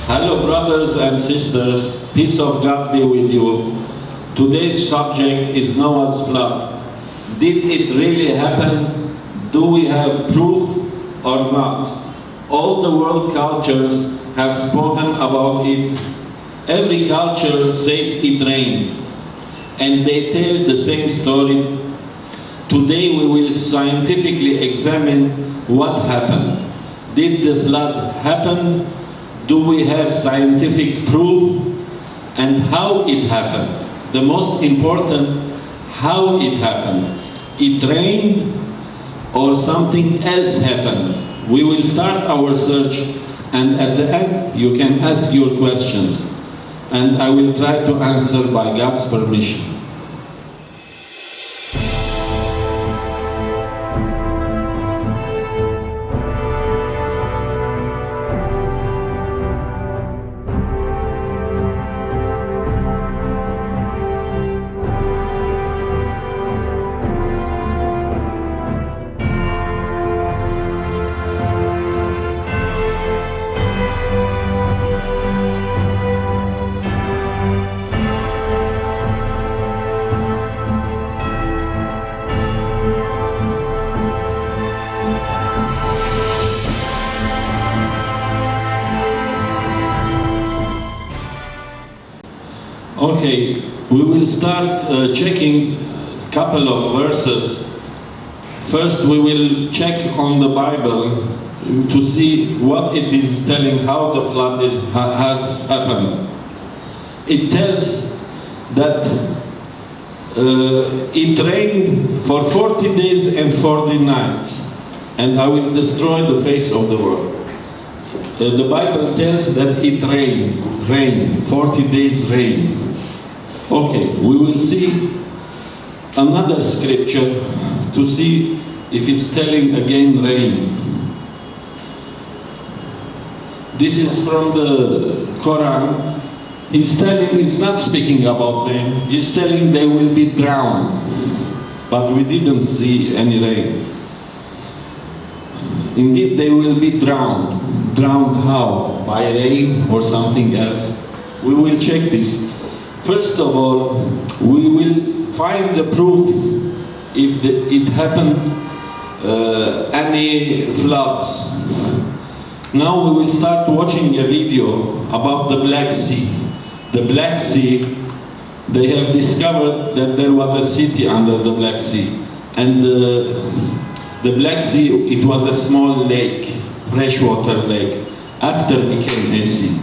Hello, brothers and sisters. Peace of God be with you. Today's subject is Noah's flood. Did it really happen? Do we have proof or not? All the world cultures have spoken about it. Every culture says it rained, and they tell the same story. Today we will scientifically examine what happened. Did the flood happen? Do we have scientific proof? And how it happened? The most important, how it happened. It rained or something else happened? We will start our search, and at the end you can ask your questions, and I will try to answer by God's permission. Okay, we will start checking a couple of verses. First, we will check on the Bible to see what it is telling, how the flood has happened. It tells that it rained for 40 days and 40 nights, and I will destroy the face of the world. The Bible tells that it rained, 40 days rain. Okay, we will see another scripture to see if it's telling again rain. This is from the Quran. He's not speaking about rain. He's telling they will be drowned. But we didn't see any rain. Indeed, they will be drowned. Drowned how? By rain or something else? We will check this. First of all, we will find the proof if it happened any floods. Now we will start watching a video about the Black Sea. The Black Sea, they have discovered that there was a city under the Black Sea. And the Black Sea, it was a small lake, freshwater lake, after it became a sea.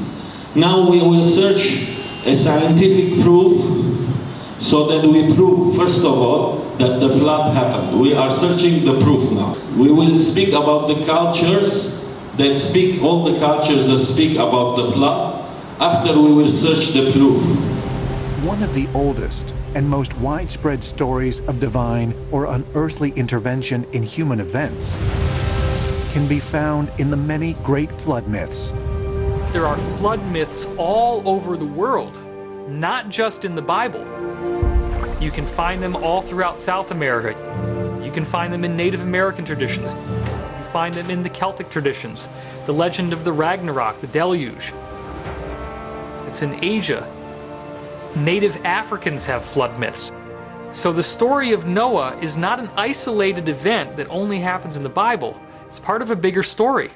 Now we will search a scientific proof so that we prove, first of all, that the flood happened. We are searching the proof now. We will speak about the cultures that speak, all the cultures that speak about the flood. After we will search the proof. One of the oldest and most widespread stories of divine or unearthly intervention in human events can be found in the many great flood myths. There are flood myths all over the world, not just in the Bible. You can find them all throughout South America. You can find them in Native American traditions. You find them in the Celtic traditions, the legend of the Ragnarok, the deluge. It's in Asia. Native Africans have flood myths. So the story of Noah is not an isolated event that only happens in the Bible. It's part of a bigger story.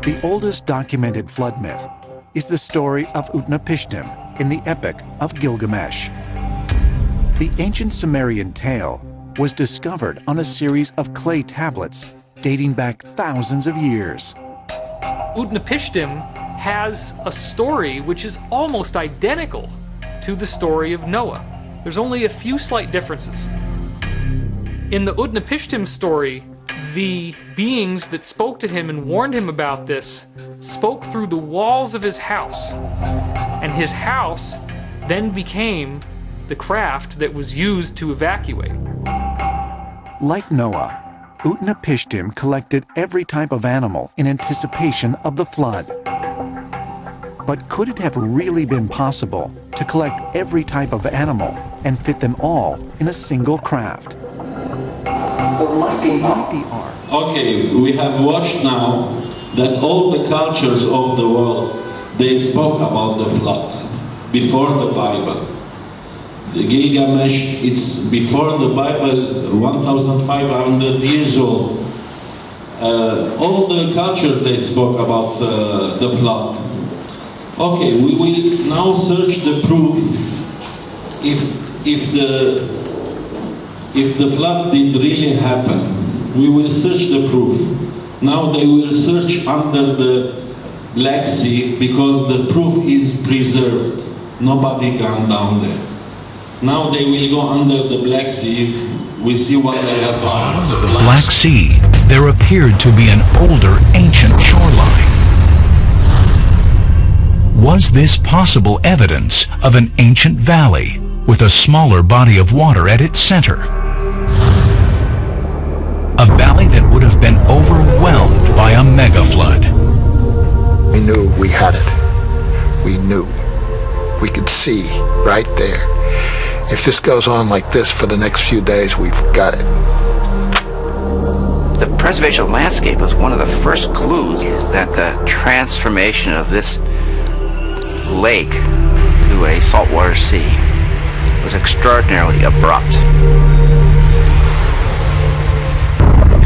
The oldest documented flood myth is the story of Utnapishtim in the Epic of Gilgamesh. The ancient Sumerian tale was discovered on a series of clay tablets dating back thousands of years. Utnapishtim has a story which is almost identical to the story of Noah. There's only a few slight differences. In the Utnapishtim story, the beings that spoke to him and warned him about this spoke through the walls of his house. And his house then became the craft that was used to evacuate. Like Noah, Utnapishtim collected every type of animal in anticipation of the flood. But could it have really been possible to collect every type of animal and fit them all in a single craft? Okay, we have watched now that all the cultures of the world, they spoke about the flood before the Bible. Gilgamesh, it's before the Bible, 1,500 years old. All the cultures, they spoke about the flood. Okay, we will now search the proof if the flood did really happen. We will search the proof. Now they will search under the Black Sea because the proof is preserved. Nobody can down there. Now they will go under the Black Sea. We see what they have found. On the Black Sea, there appeared to be an older, ancient shoreline. Was this possible evidence of an ancient valley with a smaller body of water at its center? A valley that would have been overwhelmed by a mega flood. We knew we had it. We knew. We could see right there. If this goes on like this for the next few days, we've got it. The preservation of landscape was one of the first clues that the transformation of this lake to a saltwater sea was extraordinarily abrupt.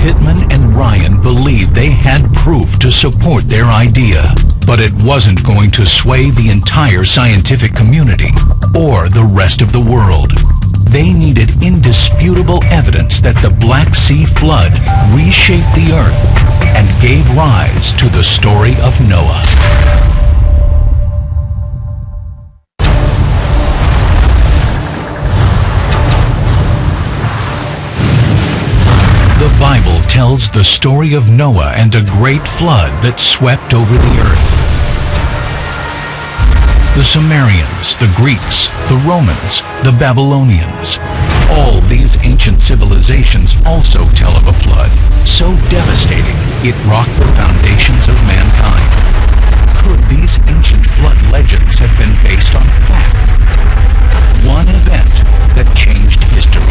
Pittman and Ryan believed they had proof to support their idea, but it wasn't going to sway the entire scientific community or the rest of the world. They needed indisputable evidence that the Black Sea flood reshaped the earth and gave rise to the story of Noah. The Bible tells the story of Noah and a great flood that swept over the earth. The Sumerians, the Greeks, the Romans, the Babylonians. All these ancient civilizations also tell of a flood so devastating it rocked the foundations of mankind. Could these ancient flood legends have been based on fact? One event that changed history.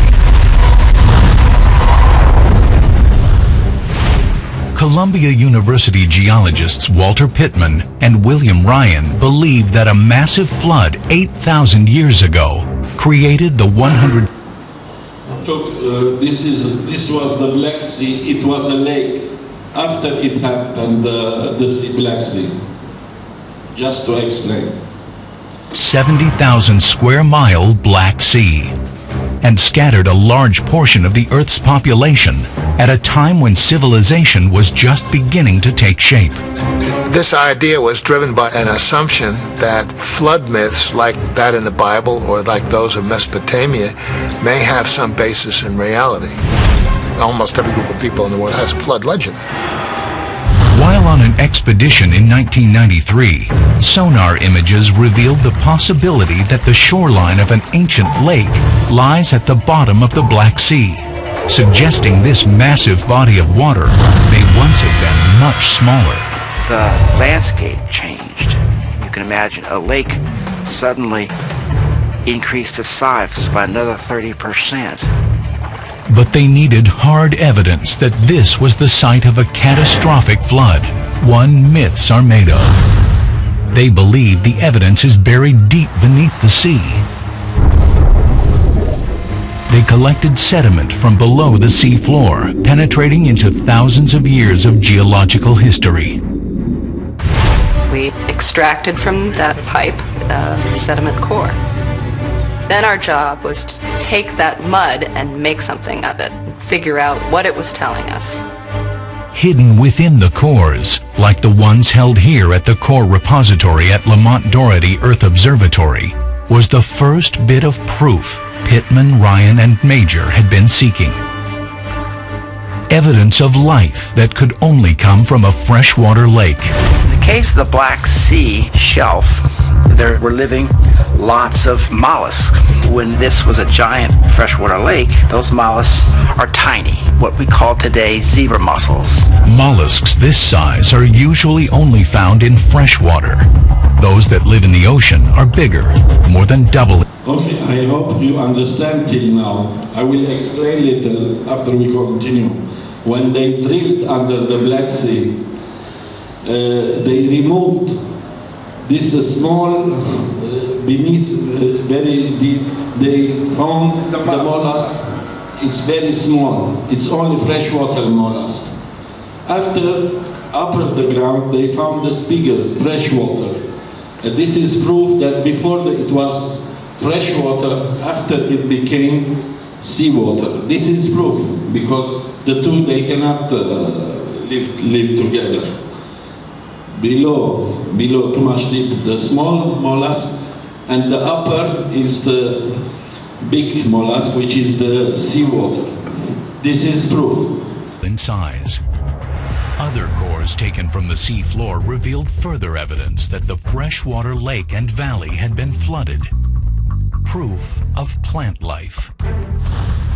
Columbia University geologists Walter Pittman and William Ryan believe that a massive flood 8,000 years ago created the 100... Look, this was the Black Sea. It was a lake. After it happened, the sea, Black Sea. Just to explain. 70,000 square mile Black Sea, and scattered a large portion of the Earth's population at a time when civilization was just beginning to take shape. This idea was driven by an assumption that flood myths like that in the Bible or like those of Mesopotamia may have some basis in reality. Almost every group of people in the world has a flood legend. While on an expedition in 1993, sonar images revealed the possibility that the shoreline of an ancient lake lies at the bottom of the Black Sea, suggesting this massive body of water may once have been much smaller. The landscape changed. You can imagine a lake suddenly increased its size by another 30%. But they needed hard evidence that this was the site of a catastrophic flood, one myths are made of. They believe the evidence is buried deep beneath the sea. They collected sediment from below the sea floor, penetrating into thousands of years of geological history. We extracted from that pipe the sediment core. Then our job was to take that mud and make something of it, figure out what it was telling us. Hidden within the cores, like the ones held here at the core repository at Lamont Doherty Earth Observatory, was the first bit of proof Pittman, Ryan, and Major had been seeking. Evidence of life that could only come from a freshwater lake. In the case of the Black Sea shelf, there were living lots of mollusks. When this was a giant freshwater lake, those mollusks are tiny, what we call today zebra mussels. Mollusks this size are usually only found in freshwater. Those that live in the ocean are bigger, more than double. Okay, I hope you understand till now. I will explain little after we continue. When they drilled under the Black Sea, they removed this small, beneath, very deep, they found the mollusk. It's very small. It's only freshwater mollusk. After upper the ground, they found the bigger freshwater. This is proof that before it was freshwater, after it became seawater. This is proof because the two, they cannot live together. Below, too much deep, the small mollusk, and the upper is the big mollusk, which is the seawater. This is proof. In size. Other cores taken from the sea floor revealed further evidence that the freshwater lake and valley had been flooded. Proof of plant life.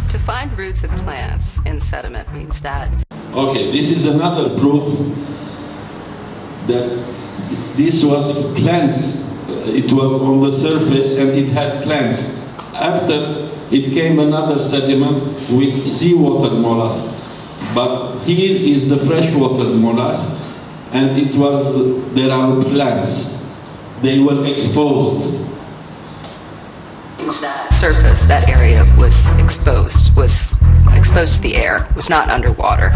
To find roots of plants in sediment means that. Okay, this is another proof that this was plants. It was on the surface and it had plants. After it came another sediment with seawater mollusk. But here is the freshwater mollusk, and there are plants. They were exposed. That surface, that area was exposed to the air, was not underwater.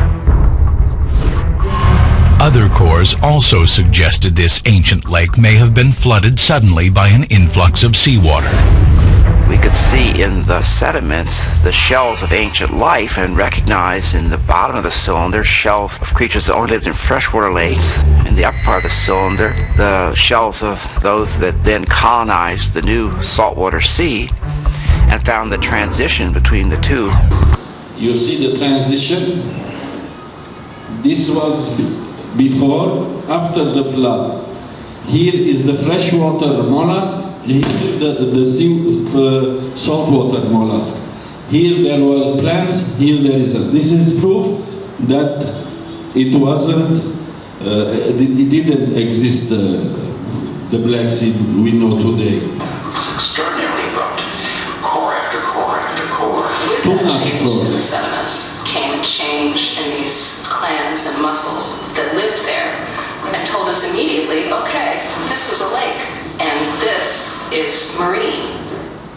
Other cores also suggested this ancient lake may have been flooded suddenly by an influx of seawater. We could see in the sediments the shells of ancient life and recognize in the bottom of the cylinder shells of creatures that only lived in freshwater lakes. In the upper part of the cylinder, the shells of those that then colonized the new saltwater sea and found the transition between the two. You see the transition? This was before, after the flood. Here is the freshwater mollusk. Here the saltwater mollusk. Here there was plants, here there is this is proof that it wasn't, it didn't exist, the Black Sea we know today. It's extraordinarily abrupt. Core after core after core. Too much core. The sediments came a change in these clams and mussels that lived there and told us immediately, okay, this was a lake. And this is marine.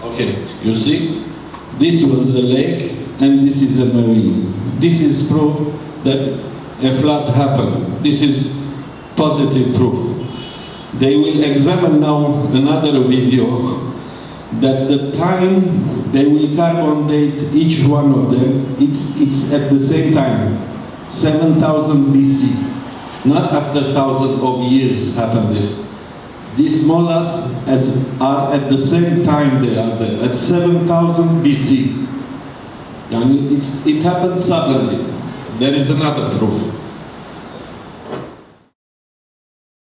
Okay, you see? This was the lake and this is a marine. This is proof that a flood happened. This is positive proof. They will examine now another video that the time they will carbon date each one of them, it's at the same time, 7,000 BC. Not after thousands of years happened this. These mollusks are at the same time they are there, at 7,000 BC. And it happened suddenly. There is another proof.